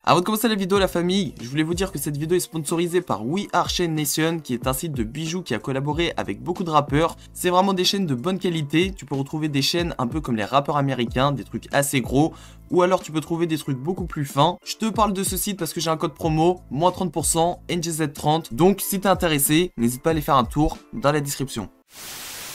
Avant de commencer la vidéo la famille, je voulais vous dire que cette vidéo est sponsorisée par We Are Chain Nation qui est un site de bijoux qui a collaboré avec beaucoup de rappeurs. C'est vraiment des chaînes de bonne qualité, tu peux retrouver des chaînes un peu comme les rappeurs américains, des trucs assez gros, ou alors tu peux trouver des trucs beaucoup plus fins. Je te parle de ce site parce que j'ai un code promo, moins 30%, NGZ30, donc si t'es intéressé, n'hésite pas à aller faire un tour dans la description.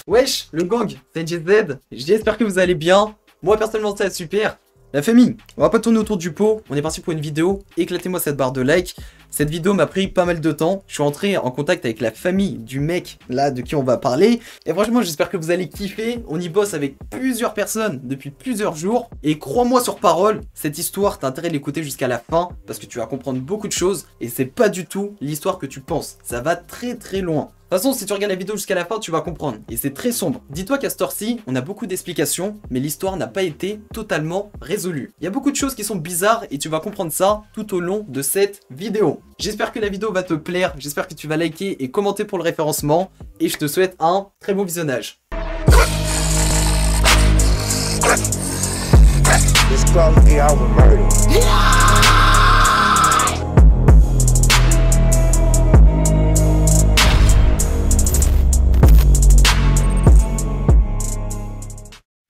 Wesh, le gang, c'est NGZ, j'espère que vous allez bien, moi personnellement ça va super. La famille, on va pas tourner autour du pot, on est parti pour une vidéo, éclatez-moi cette barre de like. Cette vidéo m'a pris pas mal de temps, je suis entré en contact avec la famille du mec là de qui on va parler. Et franchement j'espère que vous allez kiffer, on y bosse avec plusieurs personnes depuis plusieurs jours. Et crois-moi sur parole, cette histoire t'as intérêt de l'écouter jusqu'à la fin, parce que tu vas comprendre beaucoup de choses. Et c'est pas du tout l'histoire que tu penses, ça va très très loin. De toute façon, si tu regardes la vidéo jusqu'à la fin, tu vas comprendre. Et c'est très sombre. Dis-toi qu'à cette heure-ci, on a beaucoup d'explications, mais l'histoire n'a pas été totalement résolue. Il y a beaucoup de choses qui sont bizarres et tu vas comprendre ça tout au long de cette vidéo. J'espère que la vidéo va te plaire, j'espère que tu vas liker et commenter pour le référencement. Et je te souhaite un très bon visionnage.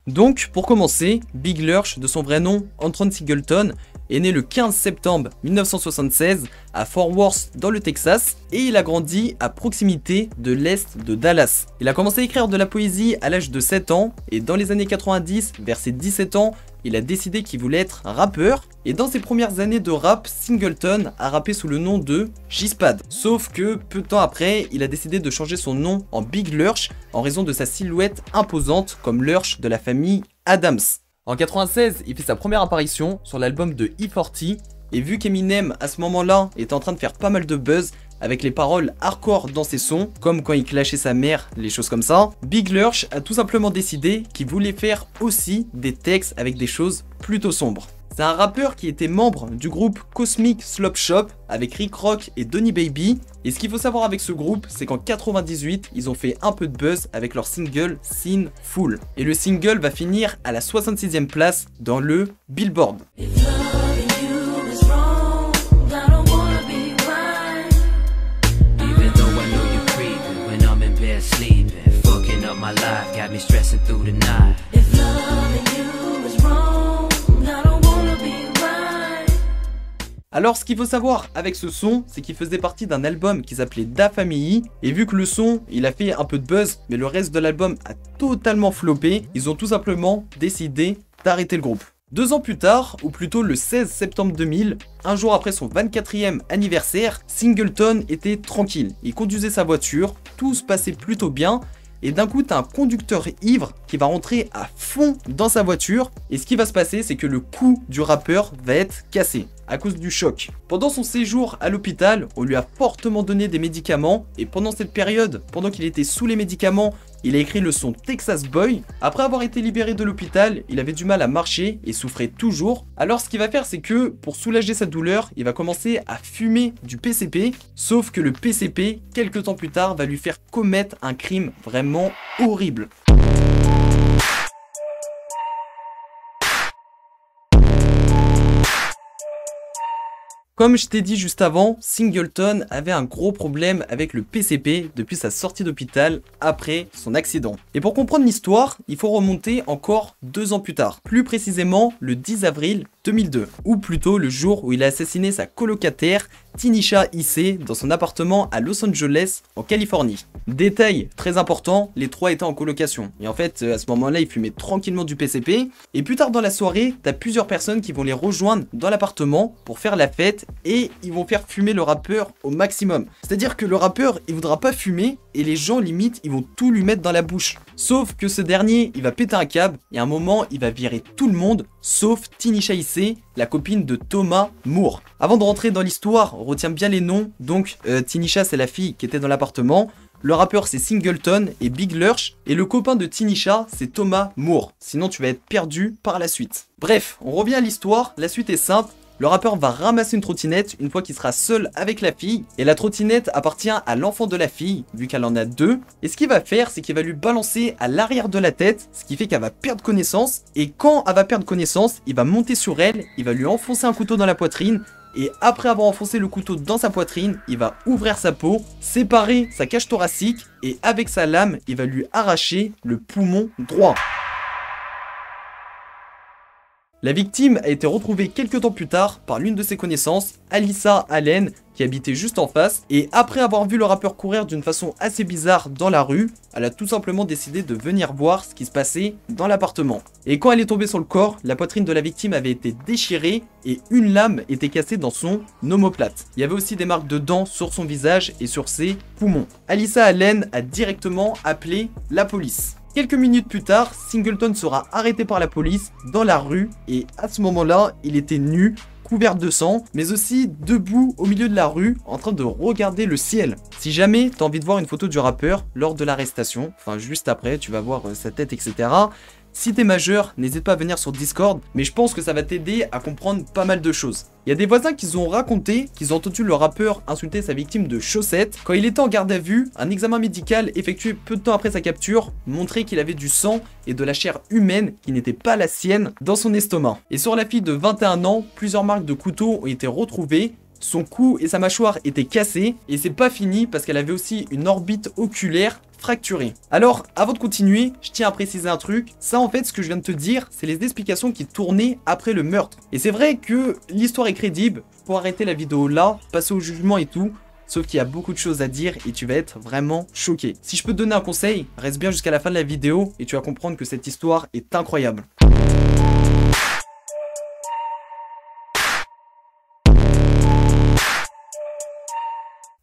Donc, pour commencer, Big Lurch, de son vrai nom, Antron Singleton, est né le 15 septembre 1976 à Fort Worth dans le Texas et il a grandi à proximité de l'est de Dallas. Il a commencé à écrire de la poésie à l'âge de 7 ans et dans les années 90, vers ses 17 ans, il a décidé qu'il voulait être rappeur. Et dans ses premières années de rap, Singleton a rappé sous le nom de G-Spad. Sauf que peu de temps après, il a décidé de changer son nom en Big Lurch en raison de sa silhouette imposante comme Lurch de la famille Adams. En 96, il fait sa première apparition sur l'album de E40 et vu qu'Eminem à ce moment-là était en train de faire pas mal de buzz avec les paroles hardcore dans ses sons, comme quand il clashait sa mère, les choses comme ça, Big Lurch a tout simplement décidé qu'il voulait faire aussi des textes avec des choses plutôt sombres. C'est un rappeur qui était membre du groupe Cosmic Slop Shop avec Rick Rock et Donny Baby. Et ce qu'il faut savoir avec ce groupe, c'est qu'en 98, ils ont fait un peu de buzz avec leur single Sinful. Et le single va finir à la 66e place dans le Billboard. Alors ce qu'il faut savoir avec ce son, c'est qu'il faisait partie d'un album qui s'appelait Da Family. Et vu que le son, il a fait un peu de buzz, mais le reste de l'album a totalement floppé, ils ont tout simplement décidé d'arrêter le groupe. 2 ans plus tard, ou plutôt le 16 septembre 2000, un jour après son 24e anniversaire, Singleton était tranquille. Il conduisait sa voiture, tout se passait plutôt bien. Et d'un coup, t'as un conducteur ivre qui va rentrer à fond dans sa voiture. Et ce qui va se passer, c'est que le cou du rappeur va être cassé à cause du choc. Pendant son séjour à l'hôpital, on lui a fortement donné des médicaments. Et pendant cette période, pendant qu'il était sous les médicaments, il a écrit le son Texas Boy. Après avoir été libéré de l'hôpital, il avait du mal à marcher et souffrait toujours. Alors ce qu'il va faire, c'est que pour soulager sa douleur, il va commencer à fumer du PCP. Sauf que le PCP, quelques temps plus tard, va lui faire commettre un crime vraiment horrible. Comme je t'ai dit juste avant, Singleton avait un gros problème avec le PCP depuis sa sortie d'hôpital après son accident. Et pour comprendre l'histoire, il faut remonter encore 2 ans plus tard, plus précisément le 10 avril 2002, ou plutôt le jour où il a assassiné sa colocataire Tinisha Issei dans son appartement à Los Angeles en Californie. Détail très important, les trois étaient en colocation. Et en fait, à ce moment-là, ils fumaient tranquillement du PCP. Et plus tard dans la soirée, t'as plusieurs personnes qui vont les rejoindre dans l'appartement pour faire la fête et ils vont faire fumer le rappeur au maximum. C'est-à-dire que le rappeur, il voudra pas fumer et les gens limite, ils vont tout lui mettre dans la bouche. Sauf que ce dernier, il va péter un câble et à un moment, il va virer tout le monde, sauf Tinisha Issei, la copine de Thomas Moore. Avant de rentrer dans l'histoire, retiens bien les noms. Donc, Tinisha, c'est la fille qui était dans l'appartement. Le rappeur, c'est Singleton et Big Lurch. Et le copain de Tinisha, c'est Thomas Moore. Sinon, tu vas être perdu par la suite. Bref, on revient à l'histoire. La suite est simple. Le rappeur va ramasser une trottinette une fois qu'il sera seul avec la fille. Et la trottinette appartient à l'enfant de la fille, vu qu'elle en a deux. Et ce qu'il va faire, c'est qu'il va lui balancer à l'arrière de la tête, ce qui fait qu'elle va perdre connaissance. Et quand elle va perdre connaissance, il va monter sur elle, il va lui enfoncer un couteau dans la poitrine. et après avoir enfoncé le couteau dans sa poitrine, il va ouvrir sa peau, séparer sa cage thoracique et avec sa lame, il va lui arracher le poumon droit. La victime a été retrouvée quelques temps plus tard par l'une de ses connaissances, Alyssa Allen, qui habitait juste en face, et après avoir vu le rappeur courir d'une façon assez bizarre dans la rue, elle a tout simplement décidé de venir voir ce qui se passait dans l'appartement. Et quand elle est tombée sur le corps, la poitrine de la victime avait été déchirée et une lame était cassée dans son omoplate. Il y avait aussi des marques de dents sur son visage et sur ses poumons. Alyssa Allen a directement appelé la police. Quelques minutes plus tard, Singleton sera arrêté par la police dans la rue et à ce moment-là, il était nu, couvert de sang, mais aussi debout au milieu de la rue en train de regarder le ciel. Si jamais tu as envie de voir une photo du rappeur lors de l'arrestation, enfin juste après, tu vas voir sa tête, etc. Si t'es majeur, n'hésite pas à venir sur Discord, mais je pense que ça va t'aider à comprendre pas mal de choses. Il y a des voisins qui ont raconté qu'ils ont entendu le rappeur insulter sa victime de chaussettes. Quand il était en garde à vue, un examen médical effectué peu de temps après sa capture montrait qu'il avait du sang et de la chair humaine qui n'était pas la sienne dans son estomac. Et sur la fille de 21 ans, plusieurs marques de couteaux ont été retrouvées. Son cou et sa mâchoire étaient cassés et c'est pas fini parce qu'elle avait aussi une orbite oculaire fracturée. Alors, avant de continuer, je tiens à préciser un truc. Ça, en fait, ce que je viens de te dire, c'est les explications qui tournaient après le meurtre. Et c'est vrai que l'histoire est crédible. Pour arrêter la vidéo là, passer au jugement et tout. Sauf qu'il y a beaucoup de choses à dire et tu vas être vraiment choqué. Si je peux te donner un conseil, reste bien jusqu'à la fin de la vidéo et tu vas comprendre que cette histoire est incroyable.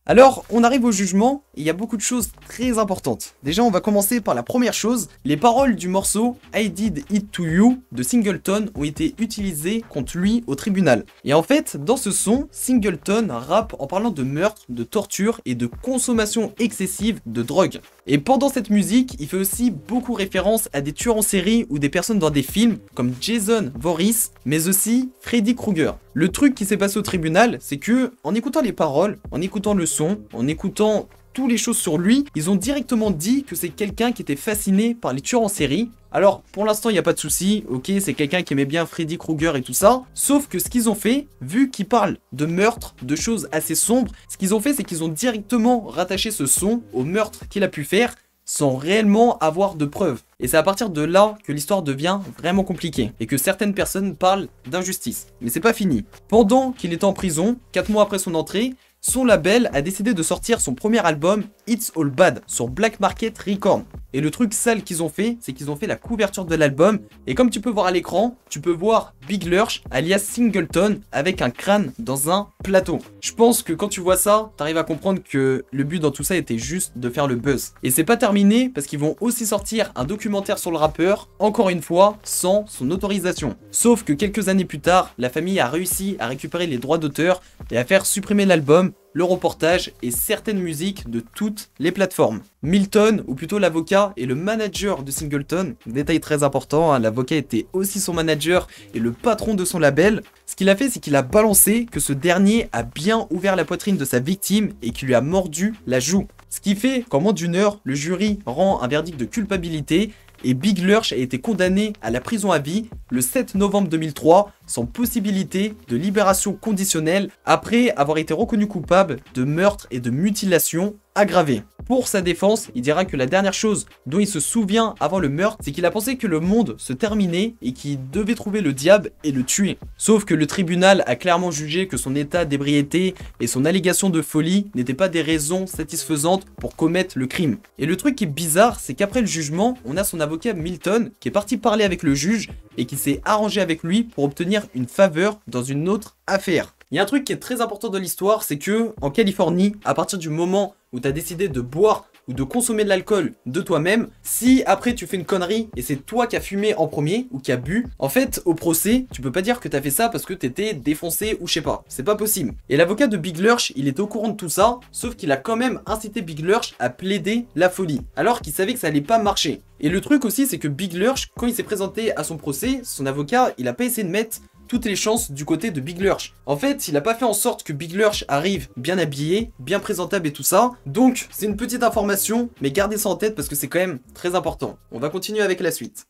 Alors, on arrive au jugement, et il y a beaucoup de choses très importantes. Déjà, on va commencer par la première chose. Les paroles du morceau « I Did It To You » de Singleton ont été utilisées contre lui au tribunal. Et en fait, dans ce son, Singleton rappe en parlant de meurtre, de torture et de consommation excessive de drogue. Et pendant cette musique, il fait aussi beaucoup référence à des tueurs en série ou des personnes dans des films comme Jason Voorhees, mais aussi Freddy Krueger. Le truc qui s'est passé au tribunal, c'est que en écoutant les paroles, en écoutant le son, en écoutant toutes les choses sur lui, ils ont directement dit que c'est quelqu'un qui était fasciné par les tueurs en série. Alors, pour l'instant, il n'y a pas de souci, ok, c'est quelqu'un qui aimait bien Freddy Krueger et tout ça, sauf que ce qu'ils ont fait, vu qu'ils parlent de meurtre, de choses assez sombres, ce qu'ils ont fait, c'est qu'ils ont directement rattaché ce son au meurtre qu'il a pu faire, sans réellement avoir de preuves. Et c'est à partir de là que l'histoire devient vraiment compliquée, et que certaines personnes parlent d'injustice. Mais c'est pas fini. Pendant qu'il était en prison, 4 mois après son entrée, son label a décidé de sortir son premier album, It's All Bad, sur Black Market Records. Et le truc sale qu'ils ont fait, c'est qu'ils ont fait la couverture de l'album. Et comme tu peux voir à l'écran, tu peux voir Big Lurch, alias Singleton, avec un crâne dans un plateau. Je pense que quand tu vois ça, t'arrives à comprendre que le but dans tout ça était juste de faire le buzz. Et c'est pas terminé, parce qu'ils vont aussi sortir un documentaire sur le rappeur, encore une fois, sans son autorisation. Sauf que quelques années plus tard, la famille a réussi à récupérer les droits d'auteur et à faire supprimer l'album, le reportage et certaines musiques de toutes les plateformes. Milton, ou plutôt l'avocat, est le manager de Singleton. Détail très important, hein, l'avocat était aussi son manager et le patron de son label. Ce qu'il a fait, c'est qu'il a balancé que ce dernier a bien ouvert la poitrine de sa victime et qu'il lui a mordu la joue. Ce qui fait qu'en moins d'une heure, le jury rend un verdict de culpabilité et Big Lurch a été condamné à la prison à vie le 7 novembre 2003 sans possibilité de libération conditionnelle après avoir été reconnu coupable de meurtre et de mutilation aggravée. Pour sa défense, il dira que la dernière chose dont il se souvient avant le meurtre, c'est qu'il a pensé que le monde se terminait et qu'il devait trouver le diable et le tuer. Sauf que le tribunal a clairement jugé que son état d'ébriété et son allégation de folie n'étaient pas des raisons satisfaisantes pour commettre le crime. Et le truc qui est bizarre, c'est qu'après le jugement, on a son avocat Milton qui est parti parler avec le juge et qui s'est arrangé avec lui pour obtenir une faveur dans une autre affaire. Il y a un truc qui est très important dans l'histoire, c'est que en Californie, à partir du moment où tu as décidé de boire ou de consommer de l'alcool de toi-même, si après tu fais une connerie et c'est toi qui as fumé en premier ou qui a bu, en fait au procès, tu peux pas dire que tu as fait ça parce que t'étais défoncé ou je sais pas, c'est pas possible. Et l'avocat de Big Lurch, il était au courant de tout ça, sauf qu'il a quand même incité Big Lurch à plaider la folie, alors qu'il savait que ça allait pas marcher. Et le truc aussi, c'est que Big Lurch, quand il s'est présenté à son procès, son avocat, il a pas essayé de mettre toutes les chances du côté de Big Lurch. En fait, il a pas fait en sorte que Big Lurch arrive bien habillé, bien présentable et tout ça. Donc, c'est une petite information, mais gardez ça en tête parce que c'est quand même très important. On va continuer avec la suite.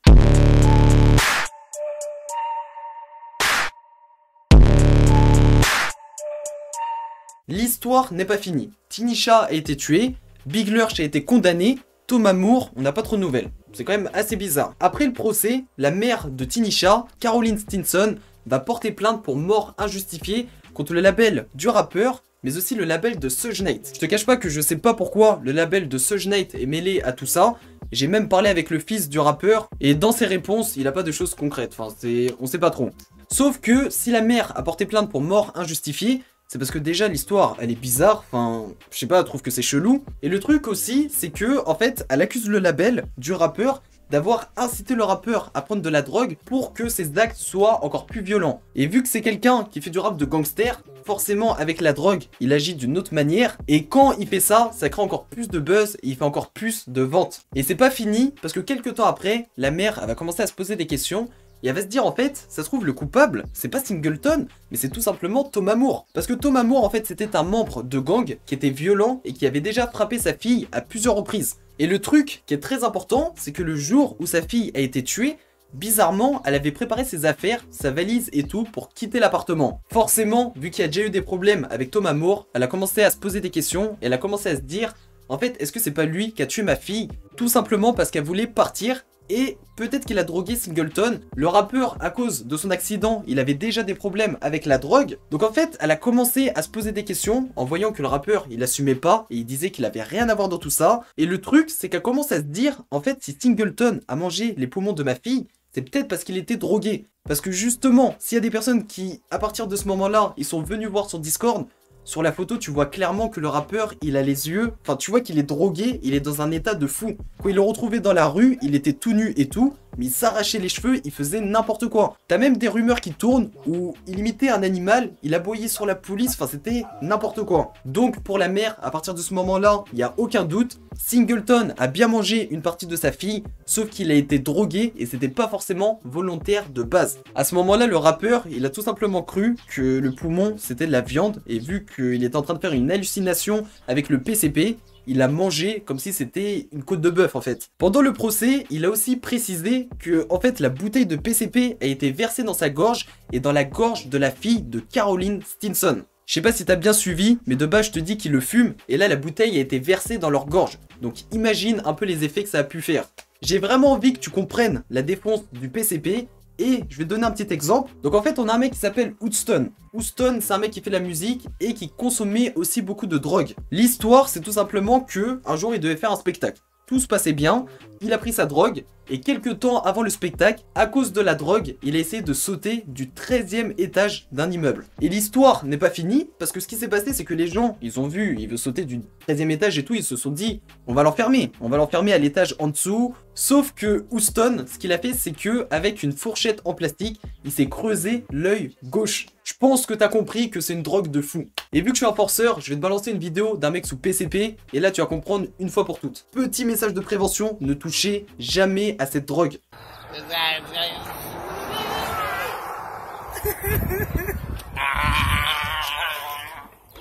L'histoire n'est pas finie. Tinisha a été tué, Big Lurch a été condamné, Thomas Moore, on n'a pas trop de nouvelles. C'est quand même assez bizarre. Après le procès, la mère de Tinisha, Caroline Stinson, va porter plainte pour mort injustifiée contre le label du rappeur, mais aussi le label de Suge Knight. Je te cache pas que je sais pas pourquoi le label de Suge Knight est mêlé à tout ça. J'ai même parlé avec le fils du rappeur, et dans ses réponses, il a pas de choses concrètes. Enfin, on sait pas trop. Sauf que si la mère a porté plainte pour mort injustifiée, c'est parce que déjà l'histoire elle est bizarre, enfin je sais pas, elle trouve que c'est chelou. Et le truc aussi c'est que en fait elle accuse le label du rappeur d'avoir incité le rappeur à prendre de la drogue pour que ses actes soient encore plus violents. Et vu que c'est quelqu'un qui fait du rap de gangster, forcément avec la drogue il agit d'une autre manière, et quand il fait ça, ça crée encore plus de buzz et il fait encore plus de ventes. Et c'est pas fini parce que quelques temps après, la mère elle va commencer à se poser des questions. Et elle va se dire en fait, ça se trouve le coupable, c'est pas Singleton, mais c'est tout simplement Thomas Moore. Parce que Thomas Moore en fait c'était un membre de gang qui était violent et qui avait déjà frappé sa fille à plusieurs reprises. Et le truc qui est très important, c'est que le jour où sa fille a été tuée, bizarrement, elle avait préparé ses affaires, sa valise et tout pour quitter l'appartement. Forcément, vu qu'il y a déjà eu des problèmes avec Thomas Moore, elle a commencé à se poser des questions et elle a commencé à se dire en fait, est-ce que c'est pas lui qui a tué ma fille? Tout simplement parce qu'elle voulait partir. Et peut-être qu'il a drogué Singleton. Le rappeur, à cause de son accident, il avait déjà des problèmes avec la drogue. Donc en fait, elle a commencé à se poser des questions en voyant que le rappeur, il assumait pas et il disait qu'il avait rien à voir dans tout ça. Et le truc, c'est qu'elle commence à se dire, en fait, si Singleton a mangé les poumons de ma fille, c'est peut-être parce qu'il était drogué. Parce que justement, s'il y a des personnes qui, à partir de ce moment-là, ils sont venus voir son Discord, sur la photo, tu vois clairement que le rappeur, il a les yeux... Enfin, tu vois qu'il est drogué, il est dans un état de fou. Quand il le retrouvait dans la rue, il était tout nu et tout, mais il s'arrachait les cheveux, il faisait n'importe quoi. T'as même des rumeurs qui tournent où il imitait un animal, il aboyait sur la police, enfin c'était n'importe quoi. Donc pour la mère, à partir de ce moment-là, il n'y a aucun doute, Singleton a bien mangé une partie de sa fille, sauf qu'il a été drogué et c'était pas forcément volontaire de base. À ce moment-là, le rappeur, il a tout simplement cru que le poumon c'était de la viande, et vu qu'il était en train de faire une hallucination avec le PCP, il a mangé comme si c'était une côte de bœuf en fait. Pendant le procès, il a aussi précisé que en fait la bouteille de PCP a été versée dans sa gorge et dans la gorge de la fille de Caroline Stinson. Je sais pas si t'as bien suivi, mais de base je te dis qu'il le fume, et là la bouteille a été versée dans leur gorge. Donc imagine un peu les effets que ça a pu faire. J'ai vraiment envie que tu comprennes la défense du PCP, et je vais te donner un petit exemple. Donc en fait on a un mec qui s'appelle Houston. Houston c'est un mec qui fait de la musique et qui consommait aussi beaucoup de drogue. L'histoire c'est tout simplement que un jour il devait faire un spectacle. Tout se passait bien, il a pris sa drogue et quelques temps avant le spectacle, à cause de la drogue, il a essayé de sauter du 13e étage d'un immeuble. Et l'histoire n'est pas finie parce que ce qui s'est passé c'est que les gens, ils ont vu, il veut sauter du 13e étage et tout, ils se sont dit on va l'enfermer à l'étage en dessous. Sauf que Houston, ce qu'il a fait c'est que avec une fourchette en plastique, il s'est creusé l'œil gauche. Je pense que t'as compris que c'est une drogue de fou. Et vu que je suis un forceur, je vais te balancer une vidéo d'un mec sous PCP, et là tu vas comprendre une fois pour toutes. Petit message de prévention, ne touchez jamais à cette drogue.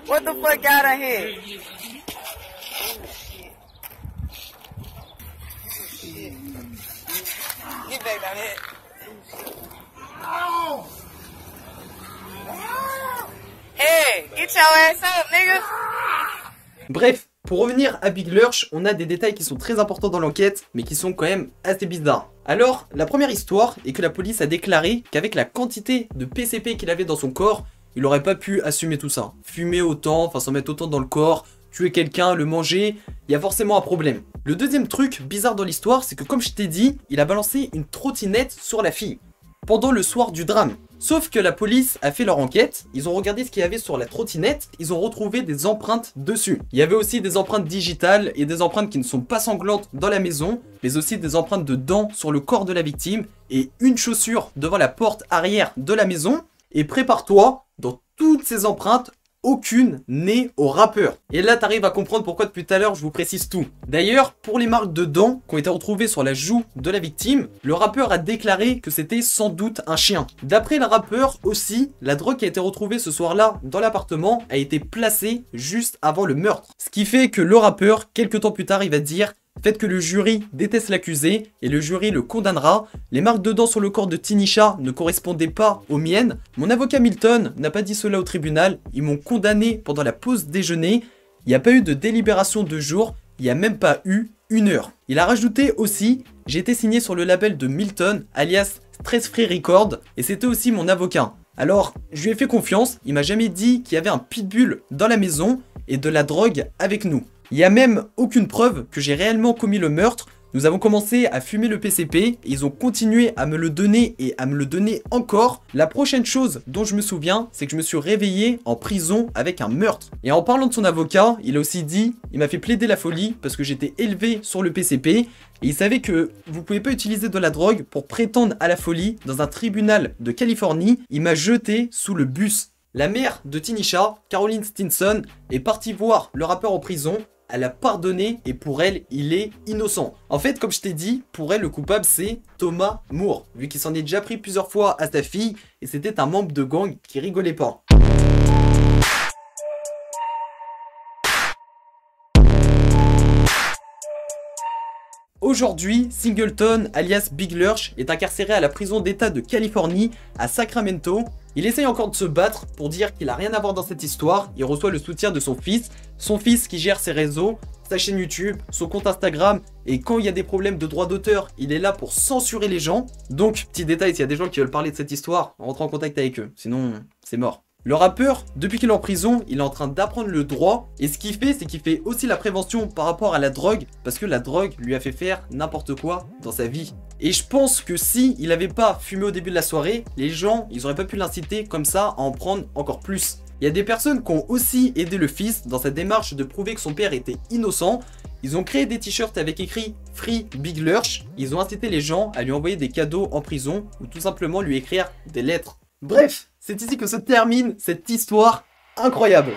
What the fuck out of here? Get back down here. Hey, get your ass up, nigga. Bref, pour revenir à Big Lurch, on a des détails qui sont très importants dans l'enquête, mais qui sont quand même assez bizarres. Alors, la première histoire est que la police a déclaré qu'avec la quantité de PCP qu'il avait dans son corps, il aurait pas pu assumer tout ça. Fumer autant, enfin s'en mettre autant dans le corps, tuer quelqu'un, le manger, il y a forcément un problème. Le deuxième truc bizarre dans l'histoire, c'est que comme je t'ai dit, il a balancé une trottinette sur la fille pendant le soir du drame. Sauf que la police a fait leur enquête, ils ont regardé ce qu'il y avait sur la trottinette, ils ont retrouvé des empreintes dessus. Il y avait aussi des empreintes digitales et des empreintes qui ne sont pas sanglantes dans la maison, mais aussi des empreintes de dents sur le corps de la victime et une chaussure devant la porte arrière de la maison. Et prépare-toi, dans toutes ces empreintes, aucune n'est au rappeur. Et là t'arrives à comprendre pourquoi depuis tout à l'heure je vous précise tout. D'ailleurs, pour les marques de dents qui ont été retrouvées sur la joue de la victime, le rappeur a déclaré que c'était sans doute un chien. D'après le rappeur aussi, la drogue qui a été retrouvée ce soir-là dans l'appartement a été placée juste avant le meurtre. Ce qui fait que le rappeur, quelques temps plus tard, il va dire: Faites que le jury déteste l'accusé et le jury le condamnera. Les marques de dents sur le corps de Tinisha ne correspondaient pas aux miennes. Mon avocat Milton n'a pas dit cela au tribunal. Ils m'ont condamné pendant la pause déjeuner. Il n'y a pas eu de délibération de jour. Il n'y a même pas eu 1 heure. Il a rajouté aussi, j'ai été signé sur le label de Milton, alias Stress Free Record, et c'était aussi mon avocat. Alors, je lui ai fait confiance, il m'a jamais dit qu'il y avait un pitbull dans la maison et de la drogue avec nous. Il n'y a même aucune preuve que j'ai réellement commis le meurtre. Nous avons commencé à fumer le PCP et ils ont continué à me le donner et à me le donner encore. La prochaine chose dont je me souviens, c'est que je me suis réveillé en prison avec un meurtre. Et en parlant de son avocat, il a aussi dit, il m'a fait plaider la folie parce que j'étais élevé sur le PCP et il savait que vous pouvez pas utiliser de la drogue pour prétendre à la folie dans un tribunal de Californie. Il m'a jeté sous le bus. La mère de Tinisha, Caroline Stinson, est partie voir le rappeur en prison. Elle a pardonné et pour elle, il est innocent. En fait, comme je t'ai dit, pour elle, le coupable, c'est Thomas Moore, vu qu'il s'en est déjà pris plusieurs fois à sa fille et c'était un membre de gang qui rigolait pas. Aujourd'hui, Singleton, alias Big Lurch, est incarcéré à la prison d'État de Californie, à Sacramento. Il essaye encore de se battre pour dire qu'il a rien à voir dans cette histoire. Il reçoit le soutien de son fils qui gère ses réseaux, sa chaîne YouTube, son compte Instagram. Et quand il y a des problèmes de droit d'auteur, il est là pour censurer les gens. Donc, petit détail, s'il y a des gens qui veulent parler de cette histoire, rentrez en contact avec eux, sinon c'est mort. Le rappeur, depuis qu'il est en prison, il est en train d'apprendre le droit. Et ce qu'il fait, c'est qu'il fait aussi la prévention par rapport à la drogue. Parce que la drogue lui a fait faire n'importe quoi dans sa vie. Et je pense que si il avait pas fumé au début de la soirée, les gens, ils auraient pas pu l'inciter comme ça à en prendre encore plus. Il y a des personnes qui ont aussi aidé le fils dans sa démarche de prouver que son père était innocent. Ils ont créé des t-shirts avec écrit Free Big Lurch. Ils ont incité les gens à lui envoyer des cadeaux en prison ou tout simplement lui écrire des lettres. Bref, c'est ici que se termine cette histoire incroyable.